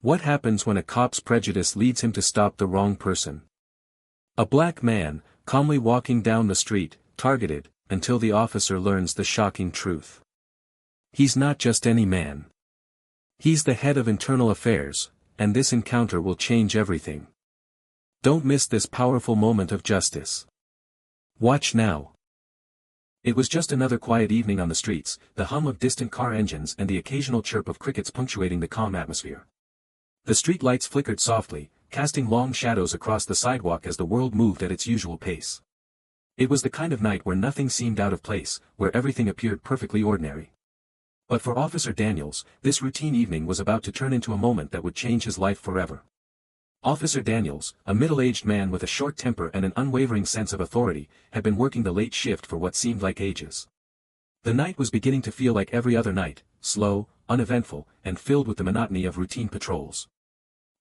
What happens when a cop's prejudice leads him to stop the wrong person? A black man, calmly walking down the street, targeted, until the officer learns the shocking truth. He's not just any man. He's the head of internal affairs, and this encounter will change everything. Don't miss this powerful moment of justice. Watch now. It was just another quiet evening on the streets, the hum of distant car engines and the occasional chirp of crickets punctuating the calm atmosphere. The street lights flickered softly, casting long shadows across the sidewalk as the world moved at its usual pace. It was the kind of night where nothing seemed out of place, where everything appeared perfectly ordinary. But for Officer Daniels, this routine evening was about to turn into a moment that would change his life forever. Officer Daniels, a middle-aged man with a short temper and an unwavering sense of authority, had been working the late shift for what seemed like ages. The night was beginning to feel like every other night, slow, uneventful, and filled with the monotony of routine patrols.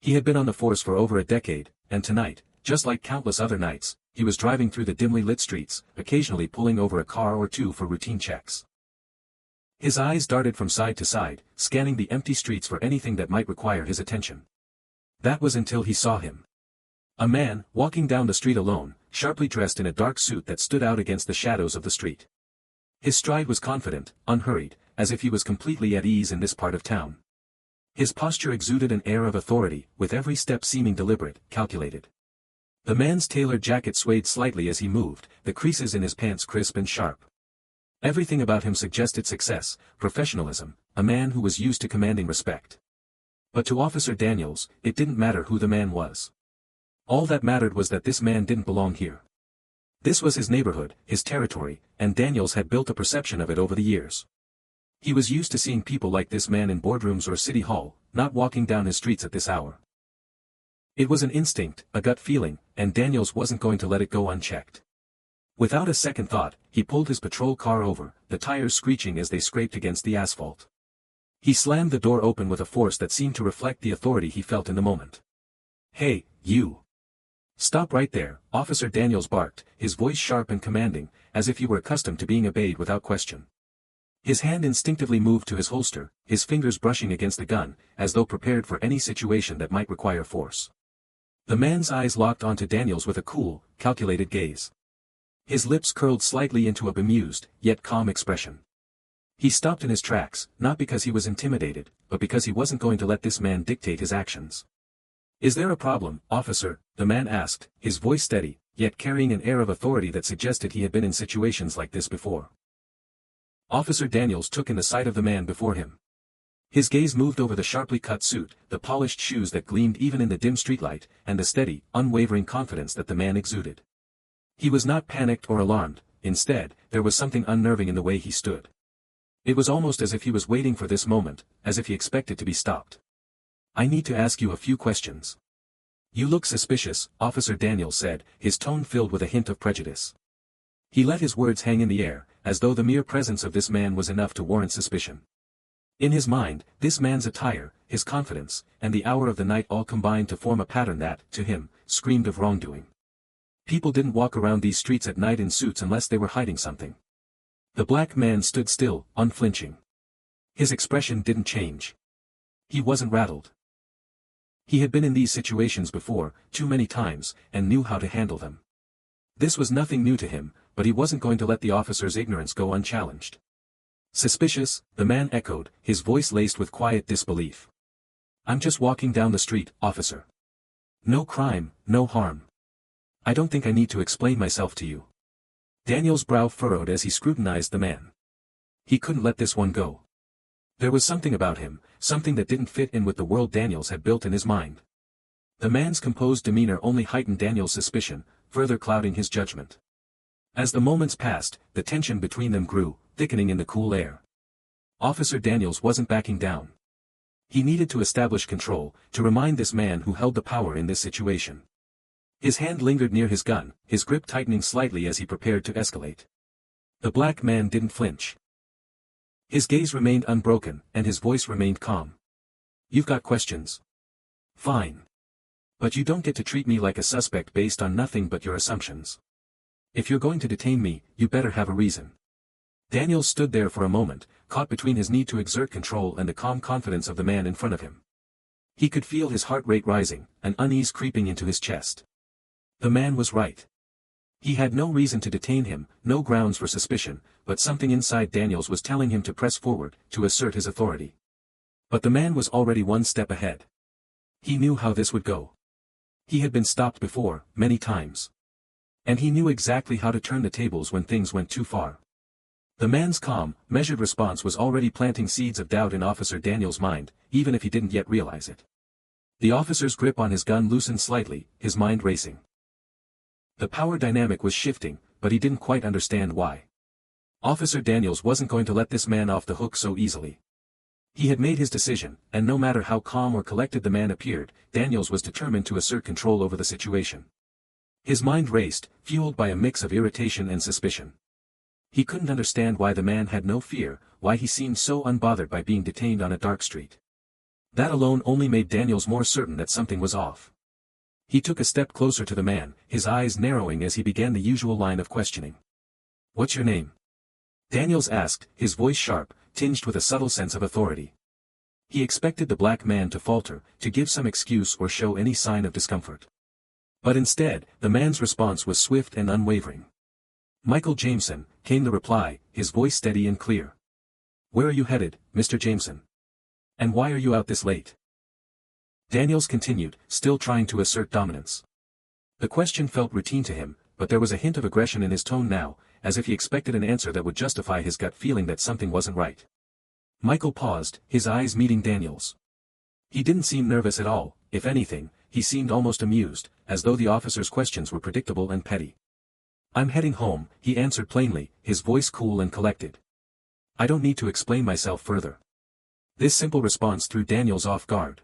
He had been on the force for over a decade, and tonight, just like countless other nights, he was driving through the dimly lit streets, occasionally pulling over a car or two for routine checks. His eyes darted from side to side, scanning the empty streets for anything that might require his attention. That was until he saw him. A man, walking down the street alone, sharply dressed in a dark suit that stood out against the shadows of the street. His stride was confident, unhurried, as if he was completely at ease in this part of town. His posture exuded an air of authority, with every step seeming deliberate, calculated. The man's tailored jacket swayed slightly as he moved, the creases in his pants crisp and sharp. Everything about him suggested success, professionalism, a man who was used to commanding respect. But to Officer Daniels, it didn't matter who the man was. All that mattered was that this man didn't belong here. This was his neighborhood, his territory, and Daniels had built a perception of it over the years. He was used to seeing people like this man in boardrooms or city hall, not walking down his streets at this hour. It was an instinct, a gut feeling, and Daniels wasn't going to let it go unchecked. Without a second thought, he pulled his patrol car over, the tires screeching as they scraped against the asphalt. He slammed the door open with a force that seemed to reflect the authority he felt in the moment. "Hey, you! Stop right there," Officer Daniels barked, his voice sharp and commanding, as if he were accustomed to being obeyed without question. His hand instinctively moved to his holster, his fingers brushing against the gun, as though prepared for any situation that might require force. The man's eyes locked onto Daniels with a cool, calculated gaze. His lips curled slightly into a bemused, yet calm expression. He stopped in his tracks, not because he was intimidated, but because he wasn't going to let this man dictate his actions. "Is there a problem, officer?" the man asked, his voice steady, yet carrying an air of authority that suggested he had been in situations like this before. Officer Daniels took in the sight of the man before him. His gaze moved over the sharply cut suit, the polished shoes that gleamed even in the dim streetlight, and the steady, unwavering confidence that the man exuded. He was not panicked or alarmed, instead, there was something unnerving in the way he stood. It was almost as if he was waiting for this moment, as if he expected to be stopped. "I need to ask you a few questions." "You look suspicious," Officer Daniels said, his tone filled with a hint of prejudice. He let his words hang in the air, as though the mere presence of this man was enough to warrant suspicion. In his mind, this man's attire, his confidence, and the hour of the night all combined to form a pattern that, to him, screamed of wrongdoing. People didn't walk around these streets at night in suits unless they were hiding something. The black man stood still, unflinching. His expression didn't change. He wasn't rattled. He had been in these situations before, too many times, and knew how to handle them. This was nothing new to him, but he wasn't going to let the officer's ignorance go unchallenged. "Suspicious," the man echoed, his voice laced with quiet disbelief. "I'm just walking down the street, officer. No crime, no harm. I don't think I need to explain myself to you." Daniel's brow furrowed as he scrutinized the man. He couldn't let this one go. There was something about him, something that didn't fit in with the world Daniels had built in his mind. The man's composed demeanor only heightened Daniel's suspicion, further clouding his judgment. As the moments passed, the tension between them grew, thickening in the cool air. Officer Daniels wasn't backing down. He needed to establish control, to remind this man who held the power in this situation. His hand lingered near his gun, his grip tightening slightly as he prepared to escalate. The black man didn't flinch. His gaze remained unbroken, and his voice remained calm. "You've got questions. Fine. But you don't get to treat me like a suspect based on nothing but your assumptions. If you're going to detain me, you better have a reason." Daniels stood there for a moment, caught between his need to exert control and the calm confidence of the man in front of him. He could feel his heart rate rising, an unease creeping into his chest. The man was right. He had no reason to detain him, no grounds for suspicion, but something inside Daniels was telling him to press forward, to assert his authority. But the man was already one step ahead. He knew how this would go. He had been stopped before, many times. And he knew exactly how to turn the tables when things went too far. The man's calm, measured response was already planting seeds of doubt in Officer Daniels' mind, even if he didn't yet realize it. The officer's grip on his gun loosened slightly, his mind racing. The power dynamic was shifting, but he didn't quite understand why. Officer Daniels wasn't going to let this man off the hook so easily. He had made his decision, and no matter how calm or collected the man appeared, Daniels was determined to assert control over the situation. His mind raced, fueled by a mix of irritation and suspicion. He couldn't understand why the man had no fear, why he seemed so unbothered by being detained on a dark street. That alone only made Daniels more certain that something was off. He took a step closer to the man, his eyes narrowing as he began the usual line of questioning. "What's your name?" Daniels asked, his voice sharp, tinged with a subtle sense of authority. He expected the black man to falter, to give some excuse or show any sign of discomfort. But instead, the man's response was swift and unwavering. "Michael Jameson," came the reply, his voice steady and clear. "Where are you headed, Mr. Jameson? And why are you out this late?" Daniels continued, still trying to assert dominance. The question felt routine to him, but there was a hint of aggression in his tone now, as if he expected an answer that would justify his gut feeling that something wasn't right. Michael paused, his eyes meeting Daniels'. He didn't seem nervous at all, if anything, he seemed almost amused, as though the officer's questions were predictable and petty. "I'm heading home," he answered plainly, his voice cool and collected. "I don't need to explain myself further." This simple response threw Daniels off guard.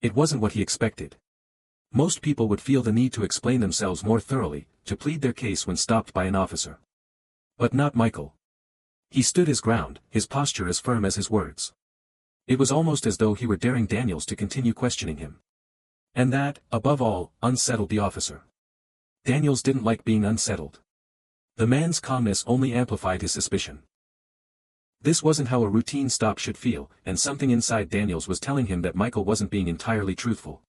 It wasn't what he expected. Most people would feel the need to explain themselves more thoroughly, to plead their case when stopped by an officer. But not Michael. He stood his ground, his posture as firm as his words. It was almost as though he were daring Daniels to continue questioning him. And that, above all, unsettled the officer. Daniels didn't like being unsettled. The man's calmness only amplified his suspicion. This wasn't how a routine stop should feel, and something inside Daniels was telling him that Michael wasn't being entirely truthful.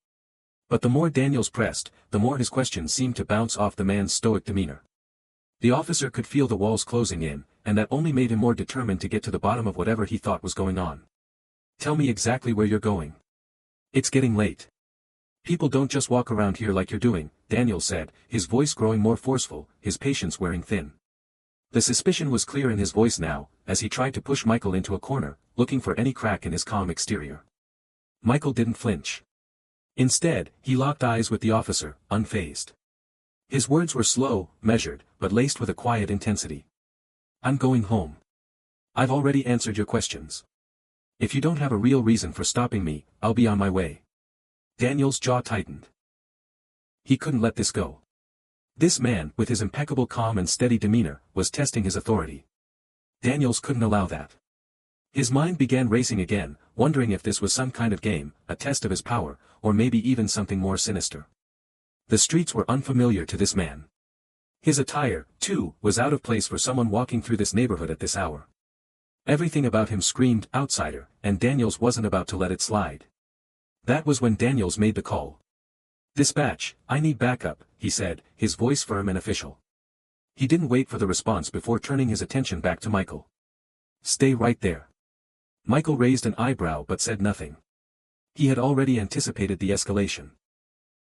But the more Daniels pressed, the more his questions seemed to bounce off the man's stoic demeanor. The officer could feel the walls closing in, and that only made him more determined to get to the bottom of whatever he thought was going on. "Tell me exactly where you're going. It's getting late. People don't just walk around here like you're doing," Daniels said, his voice growing more forceful, his patience wearing thin. The suspicion was clear in his voice now, as he tried to push Michael into a corner, looking for any crack in his calm exterior. Michael didn't flinch. Instead, he locked eyes with the officer, unfazed. His words were slow, measured, but laced with a quiet intensity. "I'm going home. I've already answered your questions. If you don't have a real reason for stopping me, I'll be on my way." Daniels' jaw tightened. He couldn't let this go. This man, with his impeccable calm and steady demeanor, was testing his authority. Daniels couldn't allow that. His mind began racing again, wondering if this was some kind of game, a test of his power, or maybe even something more sinister. The streets were unfamiliar to this man. His attire, too, was out of place for someone walking through this neighborhood at this hour. Everything about him screamed outsider, and Daniels wasn't about to let it slide. That was when Daniels made the call. "Dispatch, I need backup," he said, his voice firm and official. He didn't wait for the response before turning his attention back to Michael. "Stay right there." Michael raised an eyebrow but said nothing. He had already anticipated the escalation.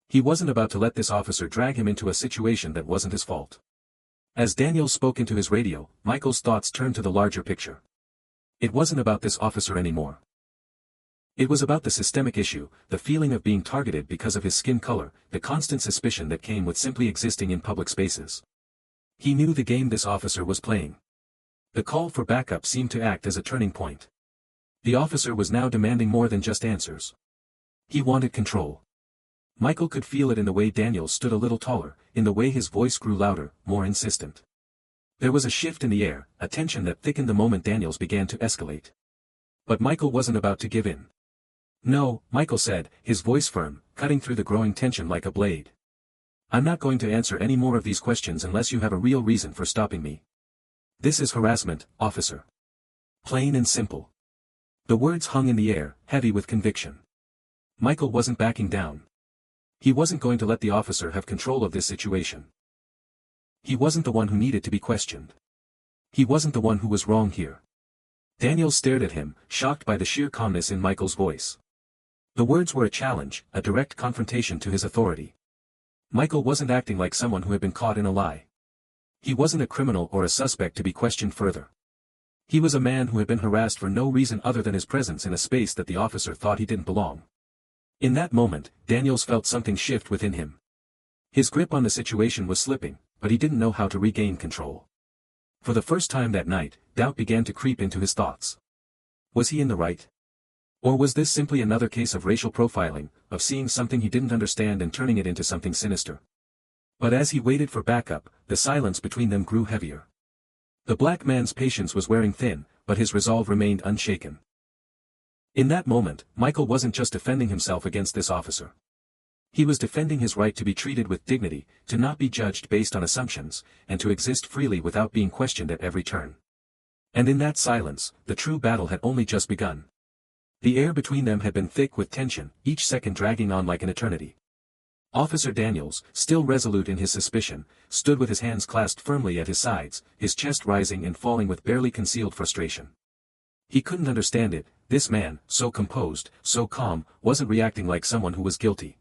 He wasn't about to let this officer drag him into a situation that wasn't his fault. As Daniels spoke into his radio, Michael's thoughts turned to the larger picture. It wasn't about this officer anymore. It was about the systemic issue, the feeling of being targeted because of his skin color, the constant suspicion that came with simply existing in public spaces. He knew the game this officer was playing. The call for backup seemed to act as a turning point. The officer was now demanding more than just answers. He wanted control. Michael could feel it in the way Daniels stood a little taller, in the way his voice grew louder, more insistent. There was a shift in the air, a tension that thickened the moment Daniels began to escalate. But Michael wasn't about to give in. "No," Michael said, his voice firm, cutting through the growing tension like a blade. "I'm not going to answer any more of these questions unless you have a real reason for stopping me. This is harassment, officer. Plain and simple." The words hung in the air, heavy with conviction. Michael wasn't backing down. He wasn't going to let the officer have control of this situation. He wasn't the one who needed to be questioned. He wasn't the one who was wrong here. Daniels stared at him, shocked by the sheer calmness in Michael's voice. The words were a challenge, a direct confrontation to his authority. Michael wasn't acting like someone who had been caught in a lie. He wasn't a criminal or a suspect to be questioned further. He was a man who had been harassed for no reason other than his presence in a space that the officer thought he didn't belong. In that moment, Daniels felt something shift within him. His grip on the situation was slipping, but he didn't know how to regain control. For the first time that night, doubt began to creep into his thoughts. Was he in the right? Or was this simply another case of racial profiling, of seeing something he didn't understand and turning it into something sinister? But as he waited for backup, the silence between them grew heavier. The black man's patience was wearing thin, but his resolve remained unshaken. In that moment, Michael wasn't just defending himself against this officer. He was defending his right to be treated with dignity, to not be judged based on assumptions, and to exist freely without being questioned at every turn. And in that silence, the true battle had only just begun. The air between them had been thick with tension, each second dragging on like an eternity. Officer Daniels, still resolute in his suspicion, stood with his hands clasped firmly at his sides, his chest rising and falling with barely concealed frustration. He couldn't understand it. This man, so composed, so calm, wasn't reacting like someone who was guilty.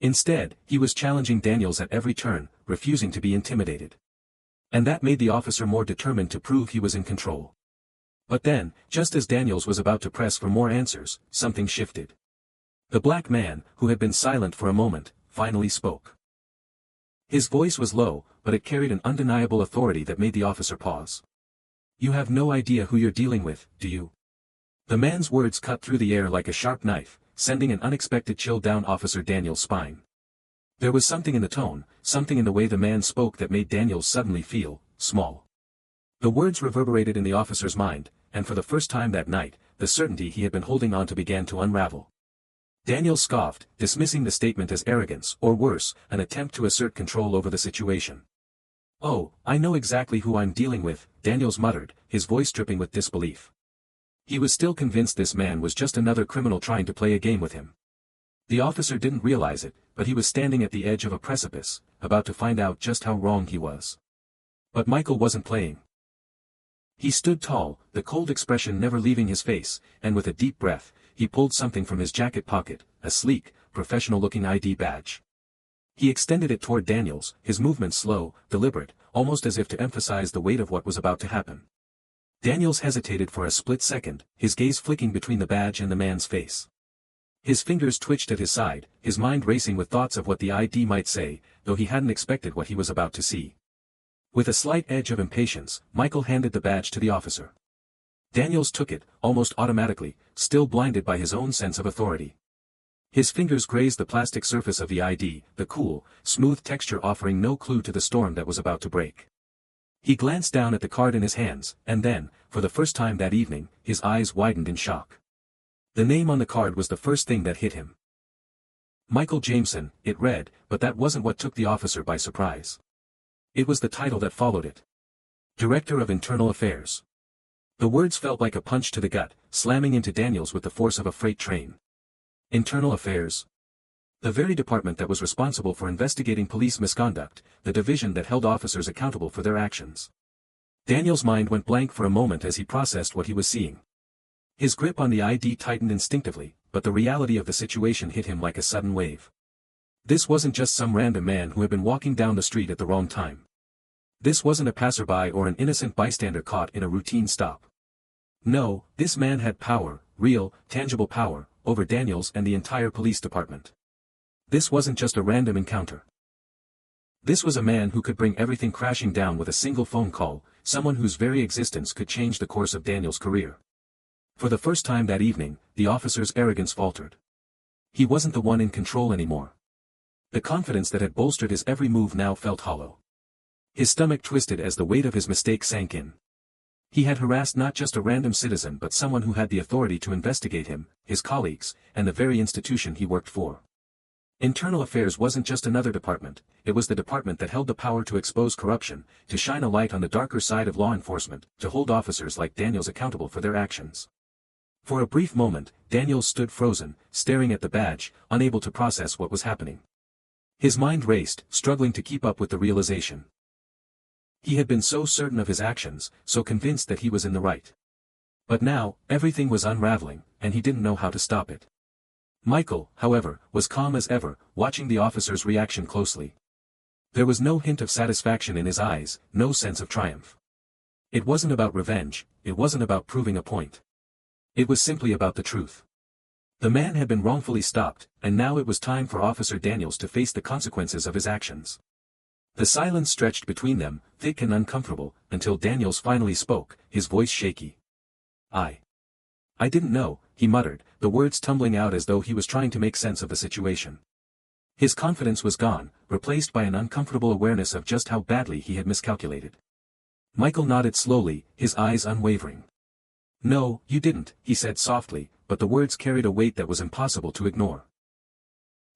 Instead, he was challenging Daniels at every turn, refusing to be intimidated. And that made the officer more determined to prove he was in control. But then, just as Daniels was about to press for more answers, something shifted. The black man, who had been silent for a moment, finally spoke. His voice was low, but it carried an undeniable authority that made the officer pause. "You have no idea who you're dealing with, do you?" The man's words cut through the air like a sharp knife, sending an unexpected chill down Officer Daniels' spine. There was something in the tone, something in the way the man spoke that made Daniels suddenly feel small. The words reverberated in the officer's mind, and for the first time that night, the certainty he had been holding on to began to unravel. Daniels scoffed, dismissing the statement as arrogance, or worse, an attempt to assert control over the situation. "Oh, I know exactly who I'm dealing with," Daniels muttered, his voice dripping with disbelief. He was still convinced this man was just another criminal trying to play a game with him. The officer didn't realize it, but he was standing at the edge of a precipice, about to find out just how wrong he was. But Michael wasn't playing. He stood tall, the cold expression never leaving his face, and with a deep breath, he pulled something from his jacket pocket, a sleek, professional-looking ID badge. He extended it toward Daniels, his movements slow, deliberate, almost as if to emphasize the weight of what was about to happen. Daniels hesitated for a split second, his gaze flicking between the badge and the man's face. His fingers twitched at his side, his mind racing with thoughts of what the ID might say, though he hadn't expected what he was about to see. With a slight edge of impatience, Michael handed the badge to the officer. Daniels took it, almost automatically, still blinded by his own sense of authority. His fingers grazed the plastic surface of the ID, the cool, smooth texture offering no clue to the storm that was about to break. He glanced down at the card in his hands, and then, for the first time that evening, his eyes widened in shock. The name on the card was the first thing that hit him. Michael Jameson, it read, but that wasn't what took the officer by surprise. It was the title that followed it. Director of Internal Affairs. The words felt like a punch to the gut, slamming into Daniels with the force of a freight train. Internal Affairs. The very department that was responsible for investigating police misconduct, the division that held officers accountable for their actions. Daniels' mind went blank for a moment as he processed what he was seeing. His grip on the ID tightened instinctively, but the reality of the situation hit him like a sudden wave. This wasn't just some random man who had been walking down the street at the wrong time. This wasn't a passerby or an innocent bystander caught in a routine stop. No, this man had power, real, tangible power, over Daniels and the entire police department. This wasn't just a random encounter. This was a man who could bring everything crashing down with a single phone call, someone whose very existence could change the course of Daniels' career. For the first time that evening, the officer's arrogance faltered. He wasn't the one in control anymore. The confidence that had bolstered his every move now felt hollow. His stomach twisted as the weight of his mistake sank in. He had harassed not just a random citizen but someone who had the authority to investigate him, his colleagues, and the very institution he worked for. Internal Affairs wasn't just another department, it was the department that held the power to expose corruption, to shine a light on the darker side of law enforcement, to hold officers like Daniels accountable for their actions. For a brief moment, Daniels stood frozen, staring at the badge, unable to process what was happening. His mind raced, struggling to keep up with the realization. He had been so certain of his actions, so convinced that he was in the right. But now, everything was unraveling, and he didn't know how to stop it. Michael, however, was calm as ever, watching the officer's reaction closely. There was no hint of satisfaction in his eyes, no sense of triumph. It wasn't about revenge, it wasn't about proving a point. It was simply about the truth. The man had been wrongfully stopped, and now it was time for Officer Daniels to face the consequences of his actions. The silence stretched between them, thick and uncomfortable, until Daniels finally spoke, his voice shaky. I didn't know, he muttered, the words tumbling out as though he was trying to make sense of the situation. His confidence was gone, replaced by an uncomfortable awareness of just how badly he had miscalculated. Michael nodded slowly, his eyes unwavering. No, you didn't, he said softly, but the words carried a weight that was impossible to ignore.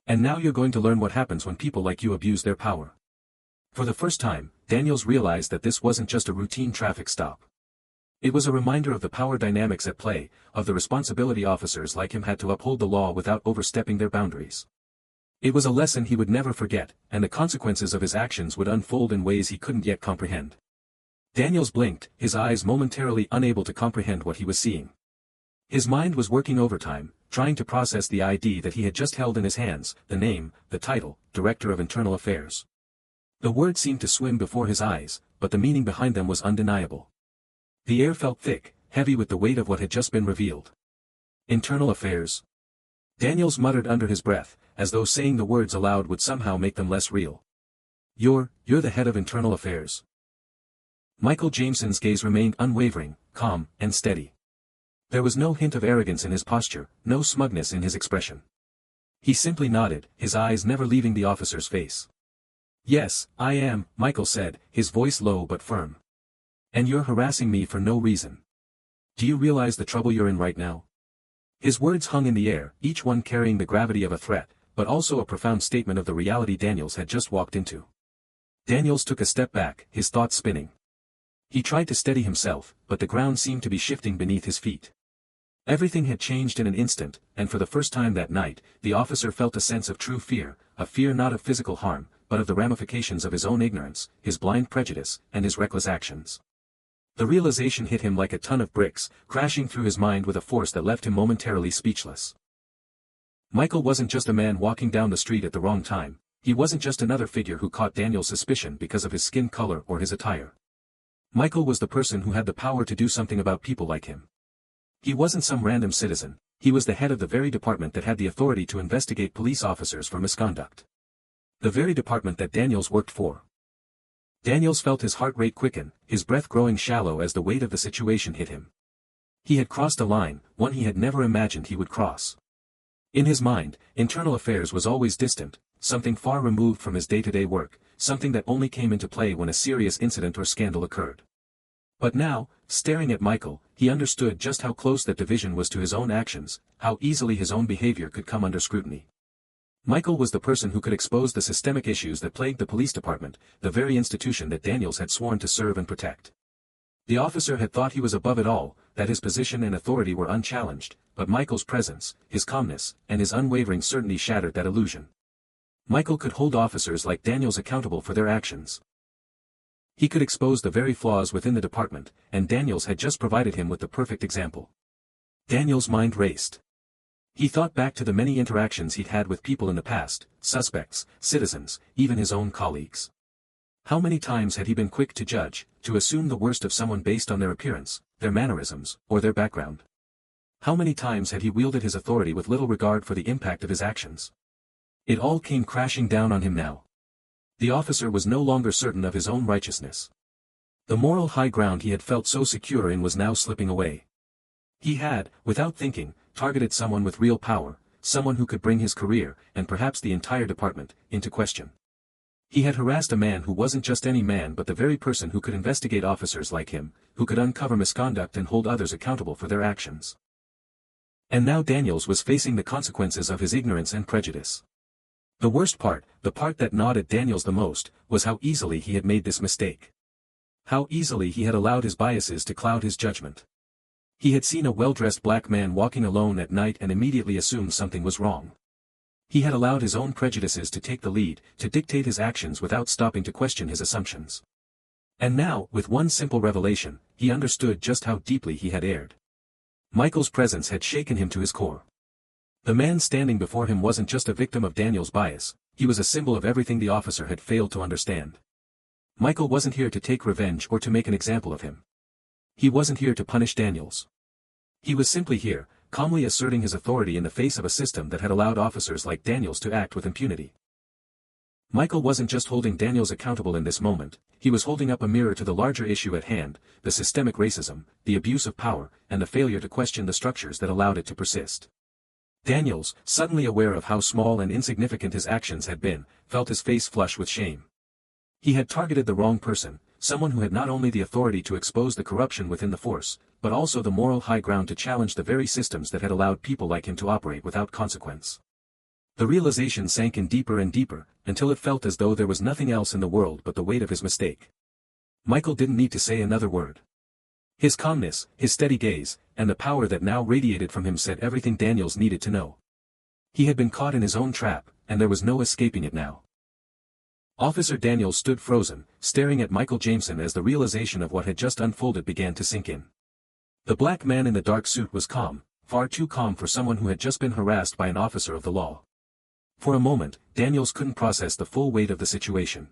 And now you're going to learn what happens when people like you abuse their power. For the first time, Daniels realized that this wasn't just a routine traffic stop. It was a reminder of the power dynamics at play, of the responsibility officers like him had to uphold the law without overstepping their boundaries. It was a lesson he would never forget, and the consequences of his actions would unfold in ways he couldn't yet comprehend. Daniels blinked, his eyes momentarily unable to comprehend what he was seeing. His mind was working overtime, trying to process the ID that he had just held in his hands, the name, the title, Director of Internal Affairs. The words seemed to swim before his eyes, but the meaning behind them was undeniable. The air felt thick, heavy with the weight of what had just been revealed. Internal Affairs. Daniels muttered under his breath, as though saying the words aloud would somehow make them less real. You're the head of Internal Affairs. Michael Jameson's gaze remained unwavering, calm, and steady. There was no hint of arrogance in his posture, no smugness in his expression. He simply nodded, his eyes never leaving the officer's face. Yes, I am, Michael said, his voice low but firm. And you're harassing me for no reason. Do you realize the trouble you're in right now? His words hung in the air, each one carrying the gravity of a threat, but also a profound statement of the reality Daniels had just walked into. Daniels took a step back, his thoughts spinning. He tried to steady himself, but the ground seemed to be shifting beneath his feet. Everything had changed in an instant, and for the first time that night, the officer felt a sense of true fear, a fear not of physical harm, but of the ramifications of his own ignorance, his blind prejudice, and his reckless actions. The realization hit him like a ton of bricks, crashing through his mind with a force that left him momentarily speechless. Michael wasn't just a man walking down the street at the wrong time, he wasn't just another figure who caught Daniel's suspicion because of his skin color or his attire. Michael was the person who had the power to do something about people like him. He wasn't some random citizen, he was the head of the very department that had the authority to investigate police officers for misconduct. The very department that Daniels worked for. Daniels felt his heart rate quicken, his breath growing shallow as the weight of the situation hit him. He had crossed a line, one he had never imagined he would cross. In his mind, Internal Affairs was always distant, something far removed from his day-to-day work, something that only came into play when a serious incident or scandal occurred. But now, staring at Michael, he understood just how close that division was to his own actions, how easily his own behavior could come under scrutiny. Michael was the person who could expose the systemic issues that plagued the police department, the very institution that Daniels had sworn to serve and protect. The officer had thought he was above it all, that his position and authority were unchallenged, but Michael's presence, his calmness, and his unwavering certainty shattered that illusion. Michael could hold officers like Daniels accountable for their actions. He could expose the very flaws within the department, and Daniels had just provided him with the perfect example. Daniels' mind raced. He thought back to the many interactions he'd had with people in the past, suspects, citizens, even his own colleagues. How many times had he been quick to judge, to assume the worst of someone based on their appearance, their mannerisms, or their background? How many times had he wielded his authority with little regard for the impact of his actions? It all came crashing down on him now. The officer was no longer certain of his own righteousness. The moral high ground he had felt so secure in was now slipping away. He had, without thinking, targeted someone with real power, someone who could bring his career, and perhaps the entire department, into question. He had harassed a man who wasn't just any man but the very person who could investigate officers like him, who could uncover misconduct and hold others accountable for their actions. And now Daniels was facing the consequences of his ignorance and prejudice. The worst part, the part that gnawed at Daniels the most, was how easily he had made this mistake. How easily he had allowed his biases to cloud his judgment. He had seen a well-dressed black man walking alone at night and immediately assumed something was wrong. He had allowed his own prejudices to take the lead, to dictate his actions without stopping to question his assumptions. And now, with one simple revelation, he understood just how deeply he had erred. Michael's presence had shaken him to his core. The man standing before him wasn't just a victim of Daniel's bias, he was a symbol of everything the officer had failed to understand. Michael wasn't here to take revenge or to make an example of him. He wasn't here to punish Daniels. He was simply here, calmly asserting his authority in the face of a system that had allowed officers like Daniels to act with impunity. Michael wasn't just holding Daniels accountable in this moment, he was holding up a mirror to the larger issue at hand, the systemic racism, the abuse of power, and the failure to question the structures that allowed it to persist. Daniels, suddenly aware of how small and insignificant his actions had been, felt his face flush with shame. He had targeted the wrong person, someone who had not only the authority to expose the corruption within the force, but also the moral high ground to challenge the very systems that had allowed people like him to operate without consequence. The realization sank in deeper and deeper, until it felt as though there was nothing else in the world but the weight of his mistake. Michael didn't need to say another word. His calmness, his steady gaze, and the power that now radiated from him said everything Daniels needed to know. He had been caught in his own trap, and there was no escaping it now. Officer Daniels stood frozen, staring at Michael Jameson as the realization of what had just unfolded began to sink in. The black man in the dark suit was calm, far too calm for someone who had just been harassed by an officer of the law. For a moment, Daniels couldn't process the full weight of the situation.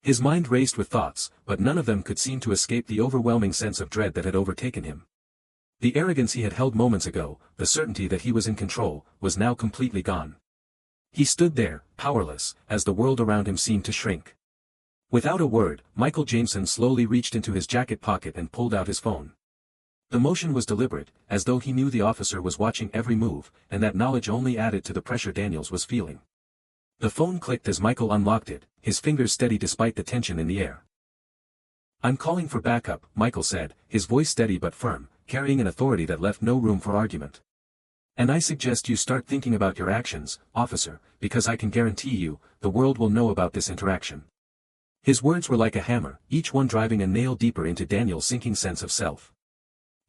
His mind raced with thoughts, but none of them could seem to escape the overwhelming sense of dread that had overtaken him. The arrogance he had held moments ago, the certainty that he was in control, was now completely gone. He stood there, powerless, as the world around him seemed to shrink. Without a word, Michael Jameson slowly reached into his jacket pocket and pulled out his phone. The motion was deliberate, as though he knew the officer was watching every move, and that knowledge only added to the pressure Daniels was feeling. The phone clicked as Michael unlocked it, his fingers steady despite the tension in the air. "I'm calling for backup," Michael said, his voice steady but firm, carrying an authority that left no room for argument. "And I suggest you start thinking about your actions, officer, because I can guarantee you, the world will know about this interaction." His words were like a hammer, each one driving a nail deeper into Daniel's sinking sense of self.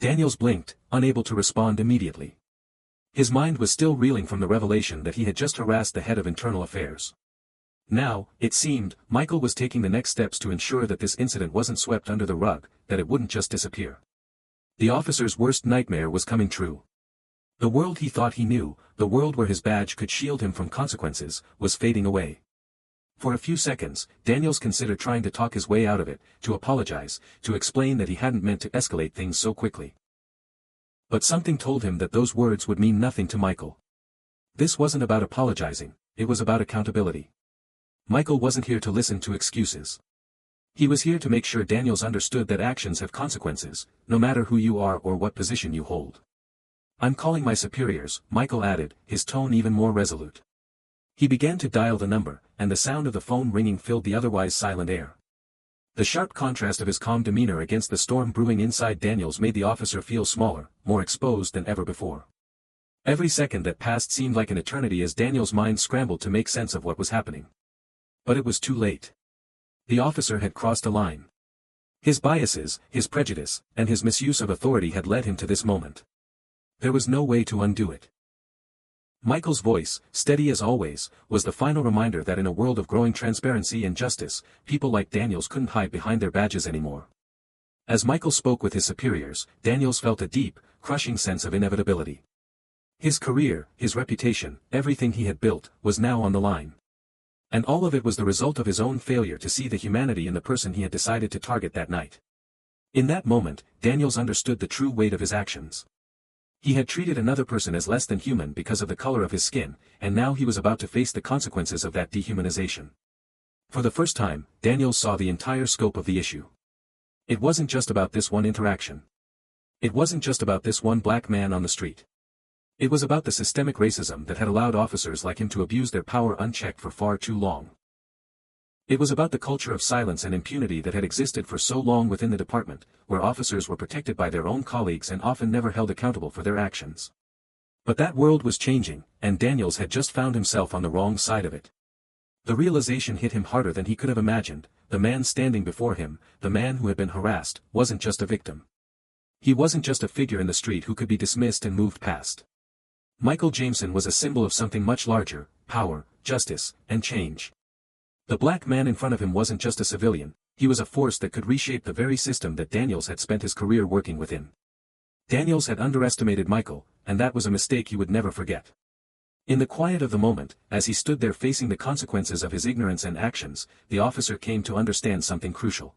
Daniels blinked, unable to respond immediately. His mind was still reeling from the revelation that he had just harassed the head of internal affairs. Now, it seemed, Michael was taking the next steps to ensure that this incident wasn't swept under the rug, that it wouldn't just disappear. The officer's worst nightmare was coming true. The world he thought he knew, the world where his badge could shield him from consequences, was fading away. For a few seconds, Daniels considered trying to talk his way out of it, to apologize, to explain that he hadn't meant to escalate things so quickly. But something told him that those words would mean nothing to Michael. This wasn't about apologizing, it was about accountability. Michael wasn't here to listen to excuses. He was here to make sure Daniels understood that actions have consequences, no matter who you are or what position you hold. "I'm calling my superiors," Michael added, his tone even more resolute. He began to dial the number, and the sound of the phone ringing filled the otherwise silent air. The sharp contrast of his calm demeanor against the storm brewing inside Daniels made the officer feel smaller, more exposed than ever before. Every second that passed seemed like an eternity as Daniels' mind scrambled to make sense of what was happening. But it was too late. The officer had crossed a line. His biases, his prejudice, and his misuse of authority had led him to this moment. There was no way to undo it. Michael's voice, steady as always, was the final reminder that in a world of growing transparency and justice, people like Daniels couldn't hide behind their badges anymore. As Michael spoke with his superiors, Daniels felt a deep, crushing sense of inevitability. His career, his reputation, everything he had built, was now on the line. And all of it was the result of his own failure to see the humanity in the person he had decided to target that night. In that moment, Daniels understood the true weight of his actions. He had treated another person as less than human because of the color of his skin, and now he was about to face the consequences of that dehumanization. For the first time, Daniels saw the entire scope of the issue. It wasn't just about this one interaction. It wasn't just about this one black man on the street. It was about the systemic racism that had allowed officers like him to abuse their power unchecked for far too long. It was about the culture of silence and impunity that had existed for so long within the department, where officers were protected by their own colleagues and often never held accountable for their actions. But that world was changing, and Daniels had just found himself on the wrong side of it. The realization hit him harder than he could have imagined. The man standing before him, the man who had been harassed, wasn't just a victim. He wasn't just a figure in the street who could be dismissed and moved past. Michael Jameson was a symbol of something much larger: power, justice, and change. The black man in front of him wasn't just a civilian, he was a force that could reshape the very system that Daniels had spent his career working within. Daniels had underestimated Michael, and that was a mistake he would never forget. In the quiet of the moment, as he stood there facing the consequences of his ignorance and actions, the officer came to understand something crucial.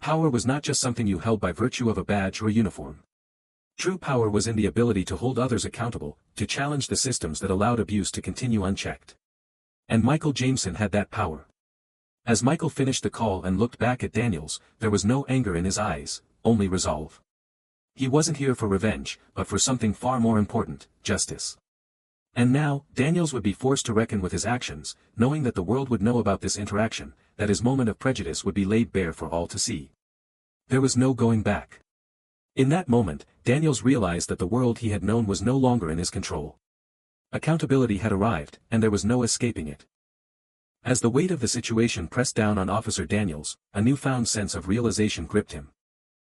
Power was not just something you held by virtue of a badge or uniform. True power was in the ability to hold others accountable, to challenge the systems that allowed abuse to continue unchecked. And Michael Jameson had that power. As Michael finished the call and looked back at Daniels, there was no anger in his eyes, only resolve. He wasn't here for revenge, but for something far more important: justice. And now, Daniels would be forced to reckon with his actions, knowing that the world would know about this interaction, that his moment of prejudice would be laid bare for all to see. There was no going back. In that moment, Daniels realized that the world he had known was no longer in his control. Accountability had arrived, and there was no escaping it. As the weight of the situation pressed down on Officer Daniels, a newfound sense of realization gripped him.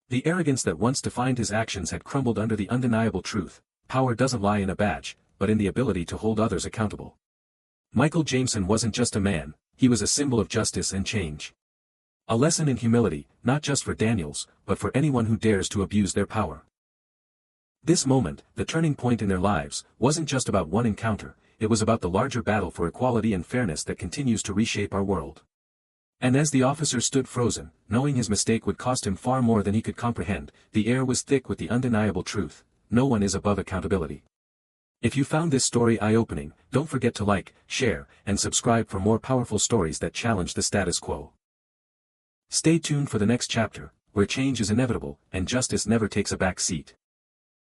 The arrogance that once defined his actions had crumbled under the undeniable truth: power doesn't lie in a badge, but in the ability to hold others accountable. Michael Jameson wasn't just a man, he was a symbol of justice and change. A lesson in humility, not just for Daniels, but for anyone who dares to abuse their power. This moment, the turning point in their lives, wasn't just about one encounter, it was about the larger battle for equality and fairness that continues to reshape our world. And as the officer stood frozen, knowing his mistake would cost him far more than he could comprehend, the air was thick with the undeniable truth: no one is above accountability. If you found this story eye-opening, don't forget to like, share, and subscribe for more powerful stories that challenge the status quo. Stay tuned for the next chapter, where change is inevitable, and justice never takes a back seat.